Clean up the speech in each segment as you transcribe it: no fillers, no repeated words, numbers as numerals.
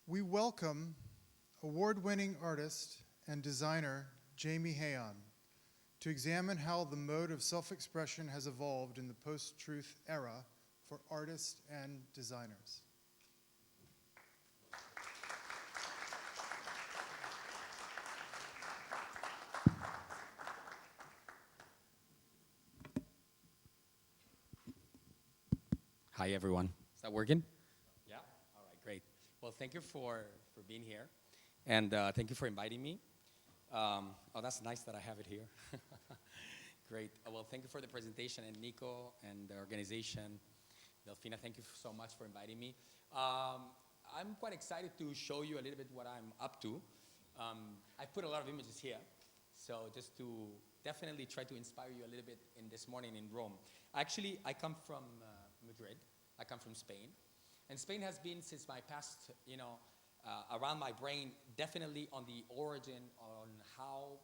We welcome award-winning artist and designer Jaime Hayon to examine how the mode of self-expression has evolved in the post-truth era for artists and designers. Hi, everyone. Is that working? Yeah? All right, great. Well, thank you for being here. And thank you for inviting me. Oh, that's nice that I have it here. Great. Well, thank you for the presentation. And Nico and the organization, Delfina, thank you so much for inviting me. I'm quite excited to show you a little bit what I'm up to. I put a lot of images here. So just to definitely try to inspire you a little bit in this morning in Rome. Actually, I come from Madrid. I come from Spain. And Spain has been, since my past, around my brain, definitely on the origin, on how,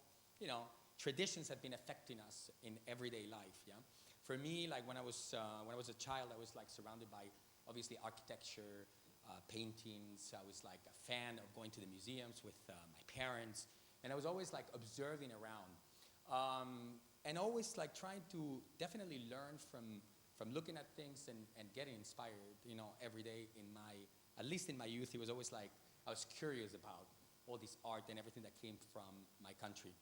traditions have been affecting us in everyday life, yeah? For me, like when I was a child, I was like surrounded by, obviously, architecture, paintings. I was like a fan of going to the museums with my parents. And I was always like observing around. And always like trying to definitely learn from looking at things and getting inspired, every day at least in my youth, it was always like, I was curious about all this art and everything that came from my country.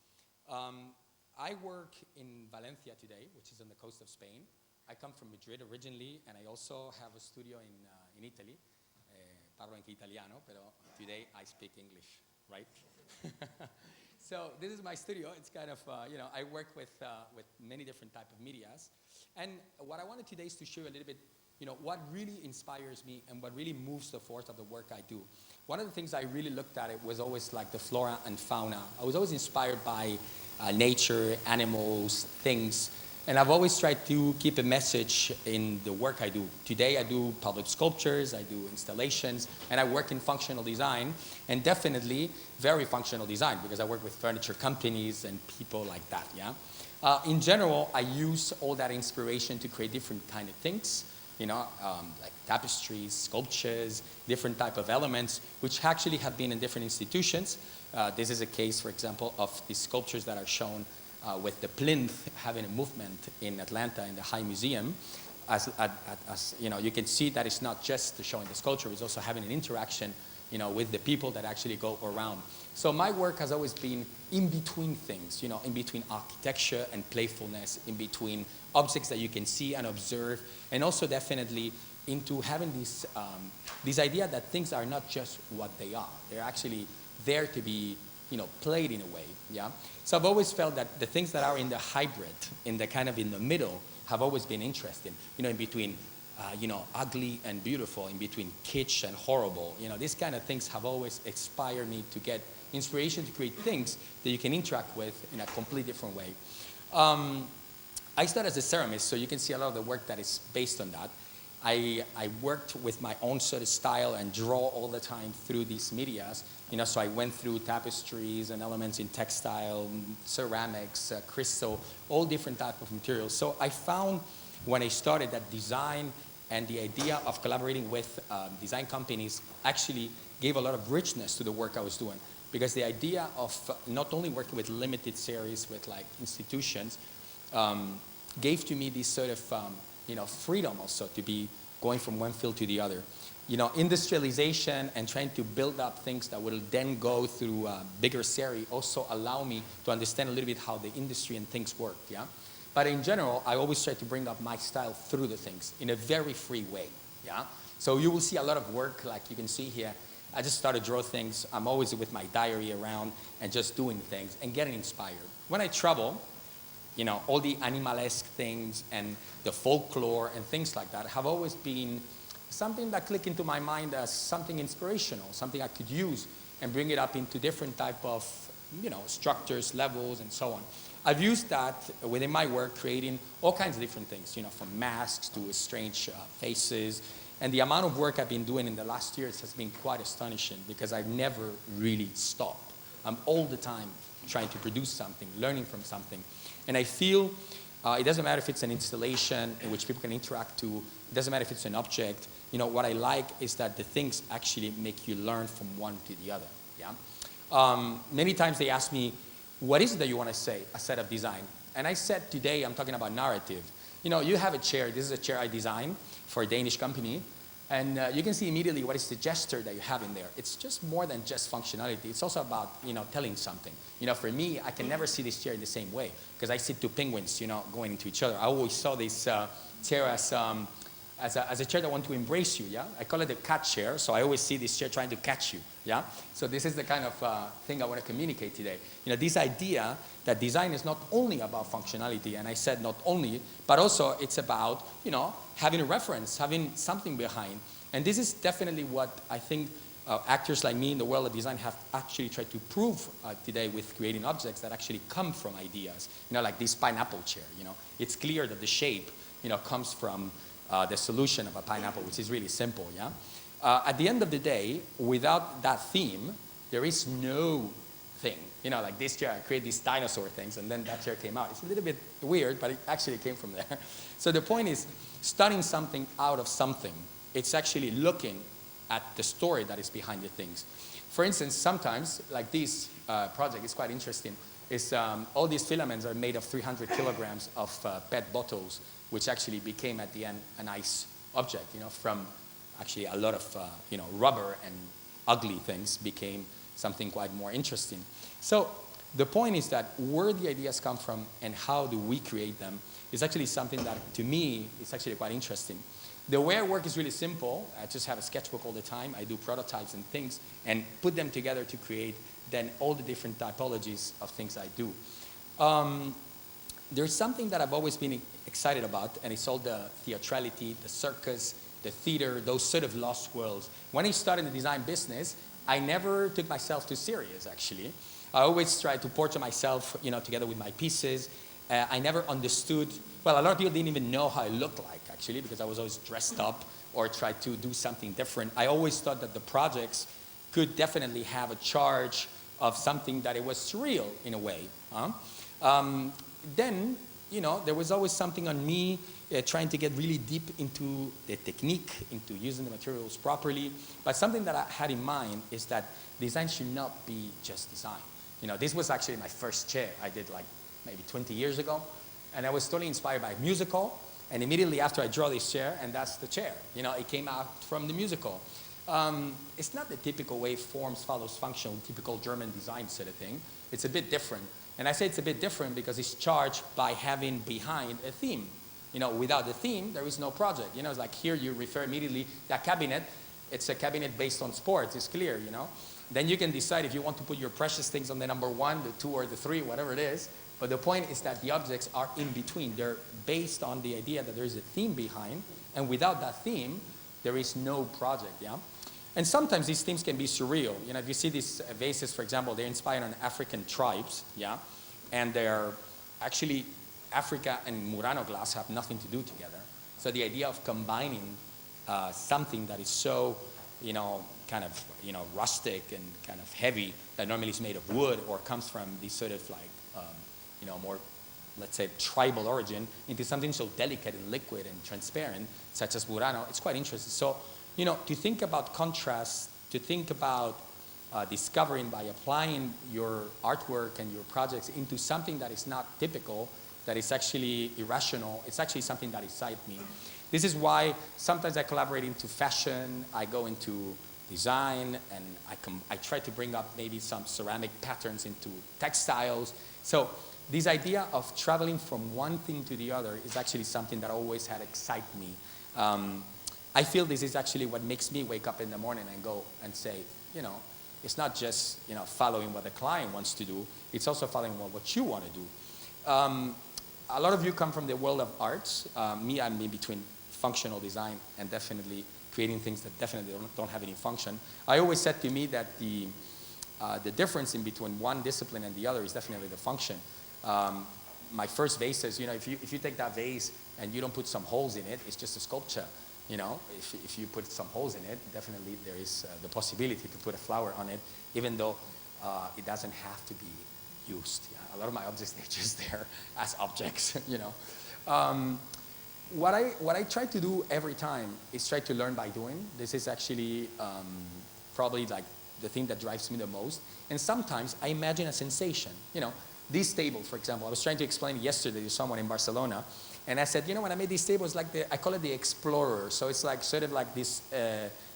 I work in Valencia today, which is on the coast of Spain. I come from Madrid originally, and I also have a studio in Italy. Parlo anche italiano, pero today I speak English, right? So this is my studio. It's kind of, I work with many different type of medias. And what I wanted today is to show you a little bit, what really inspires me and what really moves the force of the work I do. One of the things I really looked at it was always like the flora and fauna. I was always inspired by nature, animals, things. And I've always tried to keep a message in the work I do. Today I do public sculptures, I do installations, and I work in functional design, and definitely very functional design because I work with furniture companies and people like that, yeah? In general, I use all that inspiration to create different kind of things, like tapestries, sculptures, different type of elements, which actually have been in different institutions. This is a case, for example, of the sculptures that are shown with the plinth having a movement in Atlanta in the High Museum. As you can see that it's not just showing the sculpture, it's also having an interaction, with the people that actually go around. So my work has always been in between things, in between architecture and playfulness, in between objects that you can see and observe, and also definitely into having this idea that things are not just what they are. They're actually there to be, played in a way, yeah? So I've always felt that the things that are in the hybrid, in the middle, have always been interesting, in between, ugly and beautiful, in between kitsch and horrible. These kind of things have always inspired me to get inspiration to create things that you can interact with in a completely different way. I started as a ceramist, so you can see a lot of the work that is based on that. I worked with my own sort of style and draw all the time through these medias. So I went through tapestries and elements in textile, ceramics, crystal, all different type of materials. So I found when I started that design and the idea of collaborating with design companies actually gave a lot of richness to the work I was doing. Because the idea of not only working with limited series with like institutions gave to me this sort of freedom also to be going from one field to the other. Industrialization and trying to build up things that will then go through a bigger series also allow me to understand a little bit how the industry and things work, yeah? But in general, I always try to bring up my style through the things in a very free way, yeah? So you will see a lot of work, like you can see here. I just start to draw things. I'm always with my diary around and just doing things and getting inspired. When I travel, all the animalesque things and the folklore and things like that have always been something that clicked into my mind as something inspirational, something I could use and bring it up into different type of, structures, levels, and so on. I've used that within my work, creating all kinds of different things, from masks to strange faces. And the amount of work I've been doing in the last years has been quite astonishing because I've never really stopped. I'm all the time trying to produce something, learning from something. And I feel It doesn't matter if it's an installation in which people can interact to. It doesn't matter if it's an object. What I like is that the things actually make you learn from one to the other. Yeah. Many times they ask me, what is it that you want to say, a set of design? And I said today I'm talking about narrative. You have a chair. This is a chair I designed for a Danish company. And you can see immediately what is the gesture that you have in there. It's just more than just functionality. It's also about, telling something. For me, I can never see this chair in the same way because I see two penguins, going into each other. I always saw this chair as a chair that wants to embrace you, yeah? I call it a cat chair, so I always see this chair trying to catch you, yeah? So this is the kind of thing I want to communicate today. This idea that design is not only about functionality, and I said not only, but also it's about, having a reference, having something behind. And this is definitely what I think actors like me in the world of design have actually tried to prove today with creating objects that actually come from ideas. Like this pineapple chair, It's clear that the shape, comes from the solution of a pineapple, which is really simple, yeah? At the end of the day, without that theme, there is no thing. Like this chair, I create these dinosaur things, and then that chair came out. It's a little bit weird, but it actually came from there. So the point is, studying something out of something, it's actually looking at the story that is behind the things. For instance, sometimes, like this project is quite interesting, is all these filaments are made of 300 kilograms of PET bottles, which actually became at the end a nice object, from actually a lot of, rubber and ugly things became something quite more interesting. So the point is that where the ideas come from and how do we create them is actually something that, to me, is actually quite interesting. The way I work is really simple. I just have a sketchbook all the time. I do prototypes and things and put them together to create then all the different typologies of things I do. There's something that I've always been excited about, and it's all the theatrality, the circus, the theater, those sort of lost worlds. When I started the design business, I never took myself too serious, actually. I always tried to portray myself, together with my pieces. I never understood, well, a lot of people didn't even know how I looked like, actually, because I was always dressed up or tried to do something different. I always thought that the projects could definitely have a charge of something that it was surreal in a way. Then, there was always something on me trying to get really deep into the technique, into using the materials properly. But something that I had in mind is that design should not be just design. This was actually my first chair I did like maybe 20 years ago. And I was totally inspired by a musical. And immediately after I draw this chair, and that's the chair. It came out from the musical. It's not the typical way forms follows function, typical German design sort of thing. It's a bit different. And I say it's a bit different because it's charged by having behind a theme. Without the theme, there is no project. It's like here you refer immediately, that cabinet, it's a cabinet based on sports, it's clear, Then you can decide if you want to put your precious things on the number 1, the 2, or the 3, whatever it is. But the point is that the objects are in between. They're based on the idea that there is a theme behind. And without that theme, there is no project, yeah? And sometimes these themes can be surreal. If you see these vases, for example, they're inspired on African tribes, yeah? And they're actually, Africa and Murano glass have nothing to do together. So the idea of combining something that is so, kind of, rustic and kind of heavy, that normally is made of wood or comes from these sort of like, more, let's say, tribal origin, into something so delicate and liquid and transparent, such as Murano, it's quite interesting. So, to think about contrast, to think about discovering by applying your artwork and your projects into something that is not typical, that is actually irrational, it's actually something that excites me. This is why sometimes I collaborate into fashion, I go into design, and I try to bring up maybe some ceramic patterns into textiles. So this idea of traveling from one thing to the other is actually something that always had excited me. I feel this is actually what makes me wake up in the morning and go and say, it's not just, following what the client wants to do, it's also following what you want to do. A lot of you come from the world of arts. Me, I'm in between functional design and definitely creating things that definitely don't have any function. I always said to me that the difference in between one discipline and the other is definitely the function. My first vases, if you take that vase and you don't put some holes in it, it's just a sculpture. If you put some holes in it, definitely there is the possibility to put a flower on it, even though it doesn't have to be used. Yeah? A lot of my objects, they're just there as objects, What I try to do every time is try to learn by doing. This is actually probably like the thing that drives me the most. And sometimes I imagine a sensation. You know, this table, for example, I was trying to explain yesterday to someone in Barcelona, and I said, you know, when I made these tables, like I call it the Explorer. So it's like sort of like this,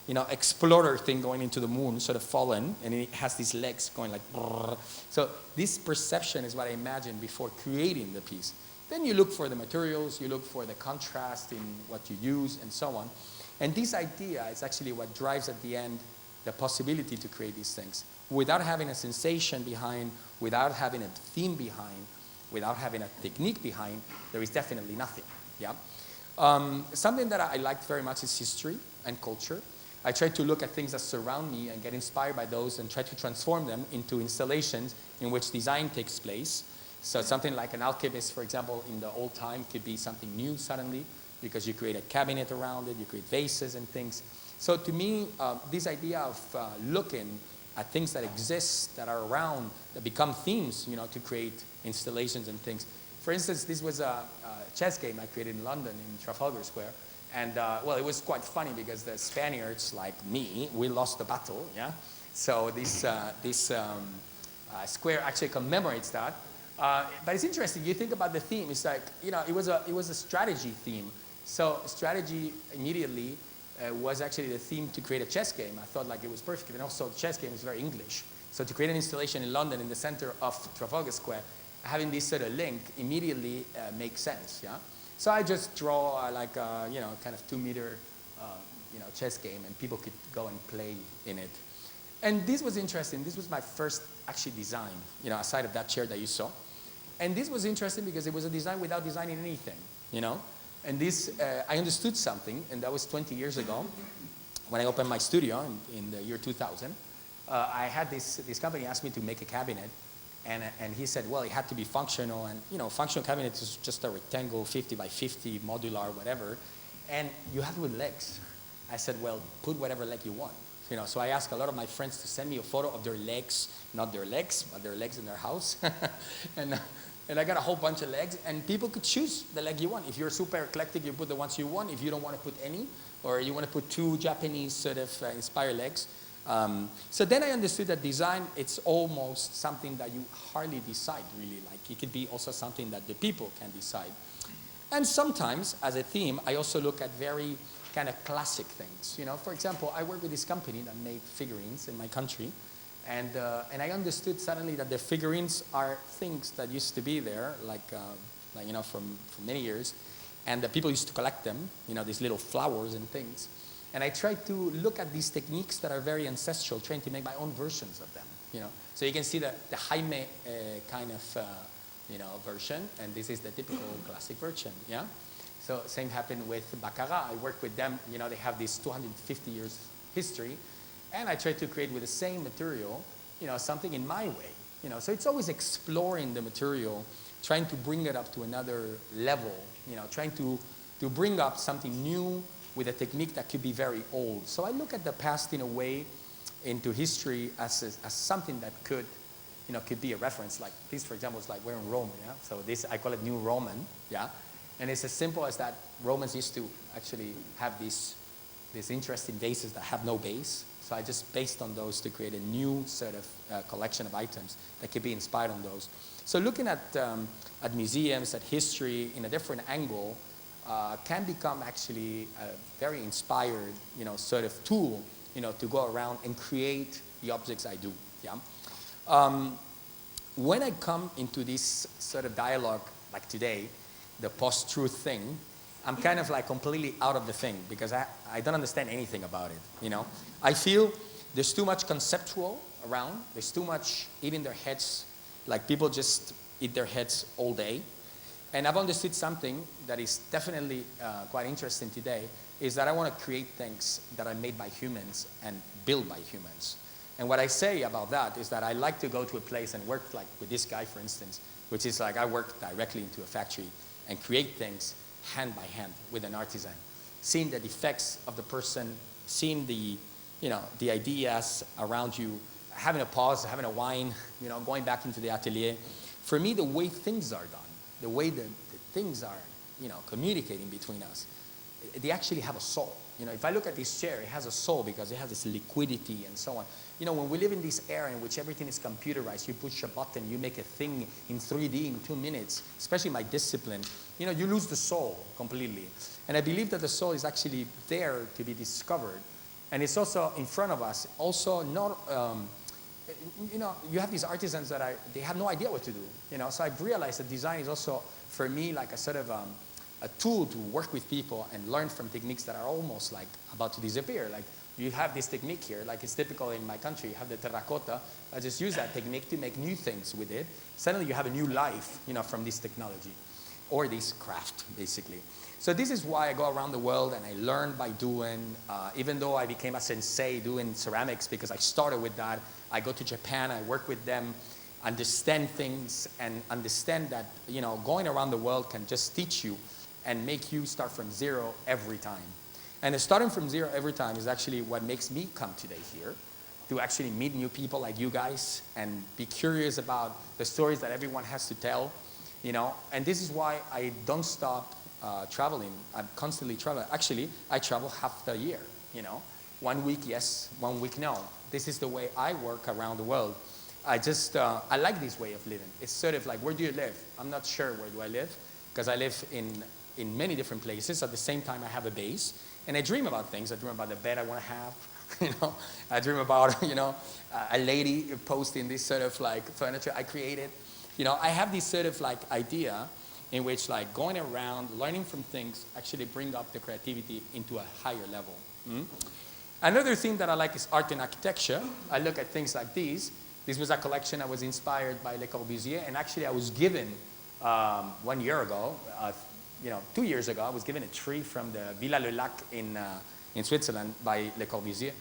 you know, explorer thing going into the moon, sort of fallen, and it has these legs going like. Brrr. So this perception is what I imagined before creating the piece. Then you look for the materials, you look for the contrast in what you use, and so on. And this idea is actually what drives at the end the possibility to create these things. Without having a sensation behind, without having a theme behind, without having a technique behind, there is definitely nothing. Yeah. Something that I liked very much is history and culture. I try to look at things that surround me and get inspired by those and try to transform them into installations in which design takes place. So something like an alchemist, for example, in the old time could be something new suddenly because you create a cabinet around it, you create vases and things. So to me, this idea of looking at things that exist, that are around, that become themes, you know, to create installations and things. For instance, this was a chess game I created in London, in Trafalgar Square. And, well, it was quite funny because the Spaniards, like me, we lost the battle, yeah? So this square actually commemorates that. But it's interesting, you think about the theme, it's like, you know, it was a strategy theme. So strategy immediately was actually the theme to create a chess game. I thought like it was perfect, and also the chess game is very English. So to create an installation in London in the center of Trafalgar Square, having this sort of link immediately makes sense, yeah? So I just draw like a, you know, kind of 2-meter, you know, chess game, and people could go and play in it. And this was interesting. This was my first actually design, you know, aside of that chair that you saw. And this was interesting because it was a design without designing anything, you know? And this, I understood something, and that was 20 years ago when I opened my studio in the year 2000. I had this company ask me to make a cabinet, and he said, well, it had to be functional, and, you know, functional cabinet is just a rectangle, 50 by 50, modular, whatever, and you have to put legs. I said, well, put whatever leg you want. You know, so I asked a lot of my friends to send me a photo of their legs, not their legs, but their legs in their house. And I got a whole bunch of legs, and people could choose the leg you want. If you're super eclectic, you put the ones you want. If you don't want to put any, or you want to put 2 Japanese sort of inspired legs. So then I understood that design, it's almost something that you hardly decide, really. Like, it could be also something that the people can decide. And sometimes, as a theme, I also look at very kind of classic things. You know, for example, I work with this company that made figurines in my country. And I understood suddenly that the figurines are things that used to be there, like you know, for many years, and the people used to collect them, you know, these little flowers and things. And I tried to look at these techniques that are very ancestral, trying to make my own versions of them, you know. So you can see the Jaime kind of, you know, version, and this is the typical classic version, yeah. So same happened with Baccarat. I worked with them, you know, they have this 250 years history. And I try to create with the same material, you know, something in my way, you know. So it's always exploring the material, trying to bring it up to another level, you know, trying to bring up something new with a technique that could be very old. So I look at the past in a way into history as something that could, you know, could be a reference. Like this, for example, is like we're in Rome, yeah. So this, I call it New Roman, yeah. And it's as simple as that. Romans used to actually have these interesting vases that have no base. So I just based on those to create a new sort of collection of items that could be inspired on those. So looking at museums, at history in a different angle can become actually a very inspired, you know, sort of tool, you know, to go around and create the objects I do. Yeah. When I come into this sort of dialogue like today, the post-truth thing, I'm kind of like completely out of the thing because I don't understand anything about it, you know. I feel there's too much conceptual around. There's too much eating their heads, like people just eat their heads all day. And I've understood something that is definitely quite interesting today, is that I want to create things that are made by humans and built by humans. And what I say about that is that I like to go to a place and work like with this guy, for instance, which is like I work directly into a factory and create things hand by hand with an artisan, seeing the defects of the person, seeing the, you know, the ideas around you, having a pause, having a wine, you know, going back into the atelier. For me, the way things are done, the way the things are communicating between us, they actually have a soul. If I look at this chair, it has a soul because it has this liquidity and so on. When we live in this era in which everything is computerized, you push a button, you make a thing in 3D in 2 minutes, especially my discipline, you lose the soul completely. And I believe that the soul is actually there to be discovered. And it's also in front of us. Also, not, you have these artisans that they have no idea what to do. So I've realized that design is also, for me, like a sort of a tool to work with people and learn from techniques that are almost like about to disappear. Like you have this technique here, like it's typical in my country. You have the terracotta. I just use that technique to make new things with it. Suddenly you have a new life, from this technology or this craft, basically. So this is why I go around the world and I learn by doing. Even though I became a sensei doing ceramics because I started with that, I go to Japan, I work with them, understand things, and understand that going around the world can just teach you and make you start from zero every time. And starting from zero every time is actually what makes me come today here, to actually meet new people like you guys and be curious about the stories that everyone has to tell, And this is why I don't stop traveling. I'm constantly traveling. Actually, I travel half the year, 1 week yes, 1 week no. This is the way I work around the world. I like this way of living. It's sort of like, where do you live? I'm not sure where do I live, because I live in many different places. At the same time, I have a base, and I dream about things. I dream about the bed I want to have. I dream about a lady posting this sort of like furniture I created. I have this sort of like idea in which like going around, learning from things, actually bring up the creativity into a higher level. Another thing that I like is art and architecture. I look at things like these. This was a collection I was inspired by Le Corbusier, and actually I was given 1 year ago, 2 years ago, I was given a tree from the Villa Le Lac in Switzerland by Le Corbusier.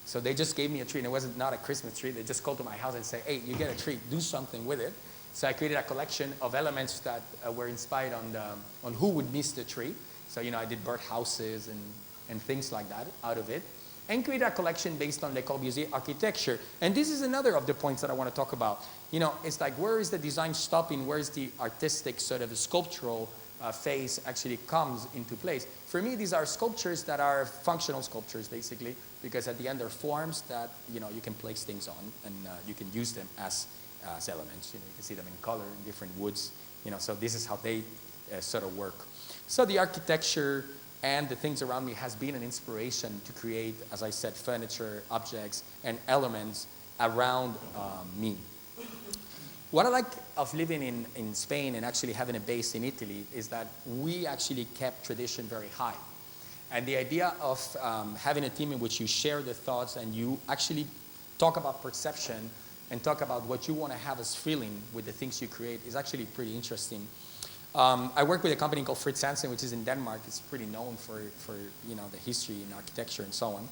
So they just gave me a tree, and it was not a Christmas tree. They just called to my house and said, hey, you get a tree, do something with it. So I created a collection of elements that were inspired on who would miss the tree. So, I did birdhouses and things like that out of it. And created a collection based on Le Corbusier architecture. And this is another of the points that I want to talk about. It's like, where is the design stopping? Where is the artistic sort of sculptural phase actually comes into place? For me, these are sculptures that are functional sculptures, basically, because at the end they're forms that, you can place things on, and you can use them as elements. You can see them in color, in different woods. So this is how they sort of work. So the architecture and the things around me has been an inspiration to create, as I said, furniture, objects, and elements around me. What I like of living in Spain and actually having a base in Italy is that we actually kept tradition very high. And the idea of having a team in which you share the thoughts and you actually talk about perception and talk about what you want to have as feeling with the things you create is actually pretty interesting. I work with a company called Fritz Hansen, which is in Denmark. It's pretty known for the history and architecture and so on.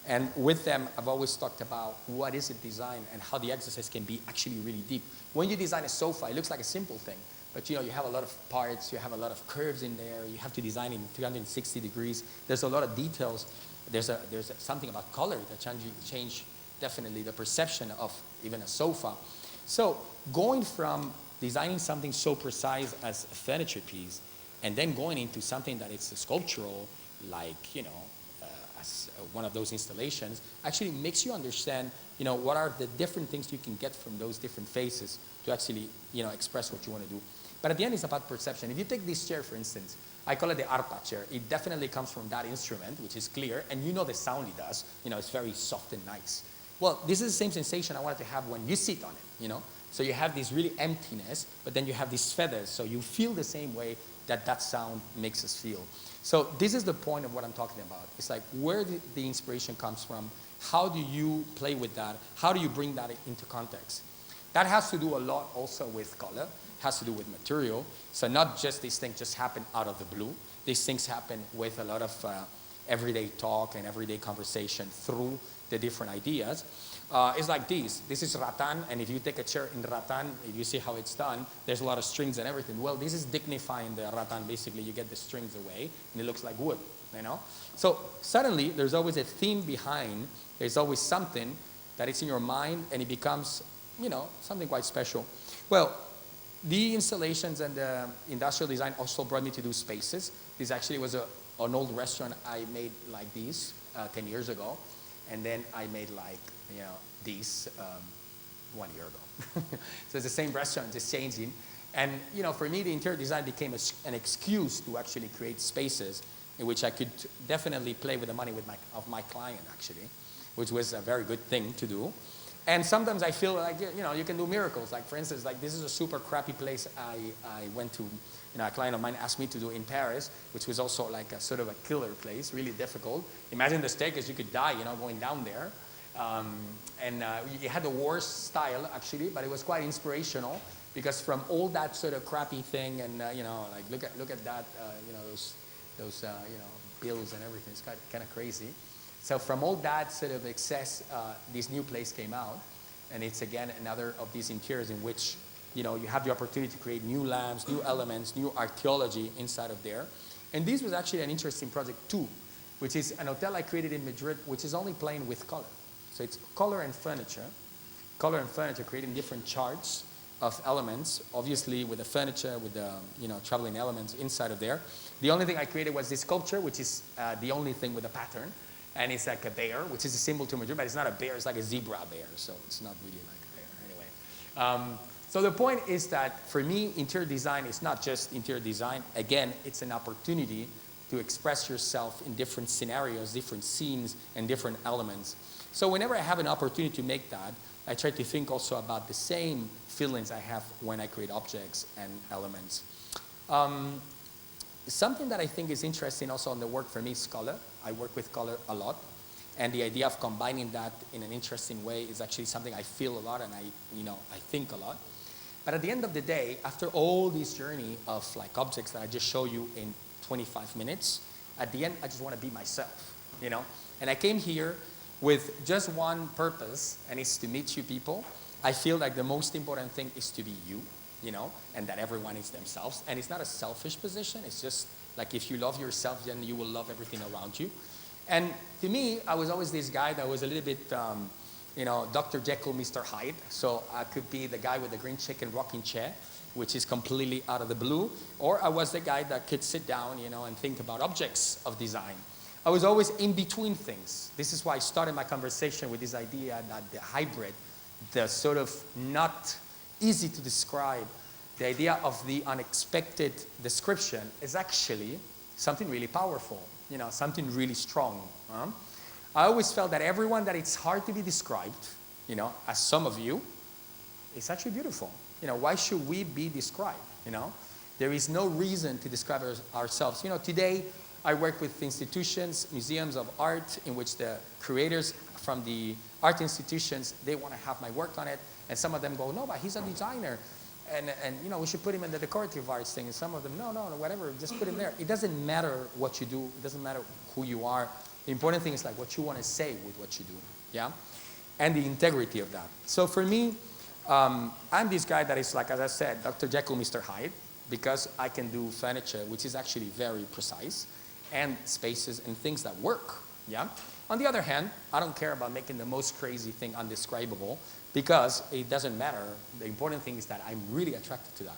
And with them, I've always talked about what is it design and how the exercise can be actually really deep. When you design a sofa, it looks like a simple thing, but you have a lot of parts, you have a lot of curves in there, you have to design in 360 degrees. There's a lot of details. There's something about color that change definitely the perception of even a sofa. So going from designing something so precise as a furniture piece, and then going into something that is sculptural, like, as one of those installations, actually makes you understand, what are the different things you can get from those different phases to actually, express what you want to do. But at the end, it's about perception. If you take this chair, for instance, I call it the arpa chair. It definitely comes from that instrument, which is clear, and the sound it does. It's very soft and nice. Well, this is the same sensation I wanted to have when you sit on it, So you have this really emptiness, but then you have these feathers, so you feel the same way that sound makes us feel. So this is the point of what I'm talking about. It's like where the inspiration comes from, how do you play with that, how do you bring that into context? That has to do a lot also with color, has to do with material. So not just these things just happen out of the blue. These things happen with a lot of everyday talk and everyday conversation through the different ideas. It's like this. This is rattan, and if you take a chair in rattan, if you see how it's done, there's a lot of strings and everything. Well, this is dignifying the rattan. Basically, you get the strings away, and it looks like wood, So suddenly, there's always a theme behind. There's always something that is in your mind, and it becomes, something quite special. Well, The installations and the industrial design also brought me to do spaces. This actually was an old restaurant I made like these 10 years ago. And then I made like, these 1 year ago. So it's the same restaurant, just changing. And, for me, the interior design became an excuse to actually create spaces in which I could definitely play with the money of my client, actually, which was a very good thing to do. And sometimes I feel like, you can do miracles. Like, for instance, like this is a super crappy place I went to. A client of mine asked me to do in Paris, which was also like a sort of a killer place, really difficult. Imagine the staircase, you could die, going down there. It had the worst style, actually, but it was quite inspirational because from all that sort of crappy thing and, like look at that, those bills and everything. It's kind of crazy. So from all that sort of excess, this new place came out. And it's, again, another of these interiors in which, you have the opportunity to create new lamps, new elements, new archaeology inside of there. And this was actually an interesting project, too, which is an hotel I created in Madrid, which is only playing with color. So it's color and furniture creating different charts of elements, obviously with the furniture, with the traveling elements inside of there. The only thing I created was this sculpture, which is the only thing with a pattern. And it's like a bear, which is a symbol to Madrid, but it's not a bear, it's like a zebra bear, so it's not really like a bear. Anyway, so the point is that for me, interior design is not just interior design. Again, it's an opportunity to express yourself in different scenarios, different scenes, and different elements. So whenever I have an opportunity to make that, I try to think also about the same feelings I have when I create objects and elements. Something that I think is interesting also in the work for me is color. I work with color a lot. And the idea of combining that in an interesting way is actually something I feel a lot and I think a lot. But at the end of the day, after all this journey of like objects that I just show you in 25 minutes, at the end, I just want to be myself, And I came here with just one purpose, and it's to meet you people. I feel like the most important thing is to be you, and that everyone is themselves. And it's not a selfish position. It's just like if you love yourself, then you will love everything around you. And to me, I was always this guy that was a little bit, Dr. Jekyll, Mr. Hyde. So I could be the guy with the green chicken rocking chair, which is completely out of the blue. Or I was the guy that could sit down, and think about objects of design. I was always in between things. This is why I started my conversation with this idea that the hybrid, the sort of not easy to describe, the idea of the unexpected description is actually something really powerful, something really strong. I always felt that everyone that it's hard to be described, as some of you, it's actually beautiful. Why should we be described, There is no reason to describe ourselves. Today I work with institutions, museums of art, in which the creators from the art institutions, they want to have my work on it. And some of them go, no, but he's a designer. And we should put him in the decorative arts thing. And some of them, no, whatever, just put him there. It doesn't matter what you do. It doesn't matter who you are. The important thing is like what you want to say with what you do, yeah? And the integrity of that. So for me, I'm this guy that is like, as I said, Dr. Jekyll, Mr. Hyde, because I can do furniture, which is actually very precise, and spaces and things that work, yeah? On the other hand, I don't care about making the most crazy thing undescribable, because it doesn't matter. The important thing is that I'm really attracted to that.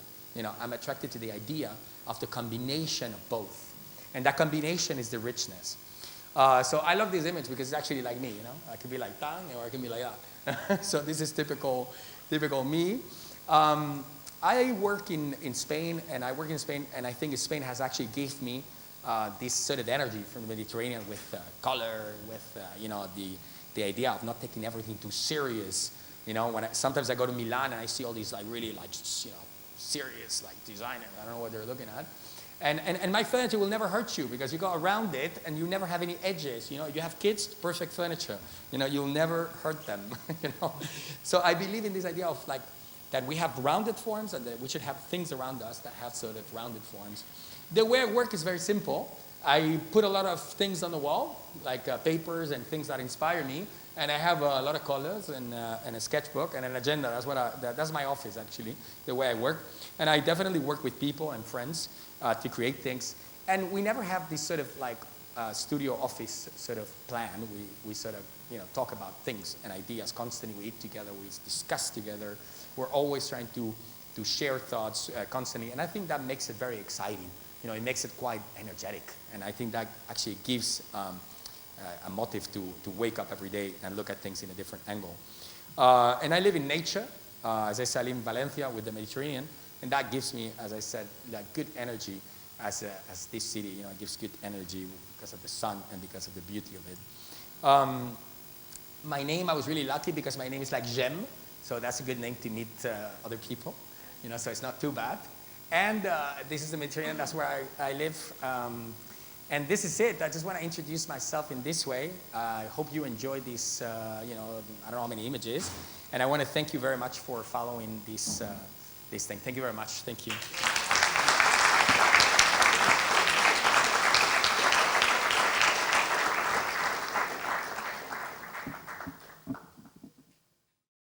I'm attracted to the idea of the combination of both. And that combination is the richness. So I love this image because it's actually like me, I could be like that, or I can be like that. So this is typical me. I work in Spain, and I think Spain has actually gave me this sort of energy from the Mediterranean with color, with the idea of not taking everything too serious. Sometimes I go to Milan and I see all these like really like serious like designers. I don't know what they're looking at. And my furniture will never hurt you because you go around it and you never have any edges. If you have kids, perfect furniture. You'll never hurt them. So I believe in this idea of like that we have rounded forms and that we should have things around us that have sort of rounded forms. The way I work is very simple. I put a lot of things on the wall, like papers and things that inspire me. And I have a lot of colors and a sketchbook and an agenda. That's my office, actually, the way I work. And I definitely work with people and friends to create things. And we never have this sort of like studio office sort of plan. We sort of talk about things and ideas constantly. We eat together. We discuss together. We're always trying to share thoughts constantly. And I think that makes it very exciting. You know, it makes it quite energetic. And I think that actually gives a motive to wake up every day and look at things in a different angle. And I live in nature. As I said, I live in Valencia with the Mediterranean. And that gives me, as I said, like good energy as this city. You know, it gives good energy because of the sun and because of the beauty of it. My name, I was really lucky because my name is like Jem. So that's a good name to meet other people. You know, so it's not too bad. And this is the Mediterranean, that's where I live. And this is it. I just want to introduce myself in this way. I hope you enjoyed this, you know, I don't know how many images. And I want to thank you very much for following this thing. Thank you very much. Thank you.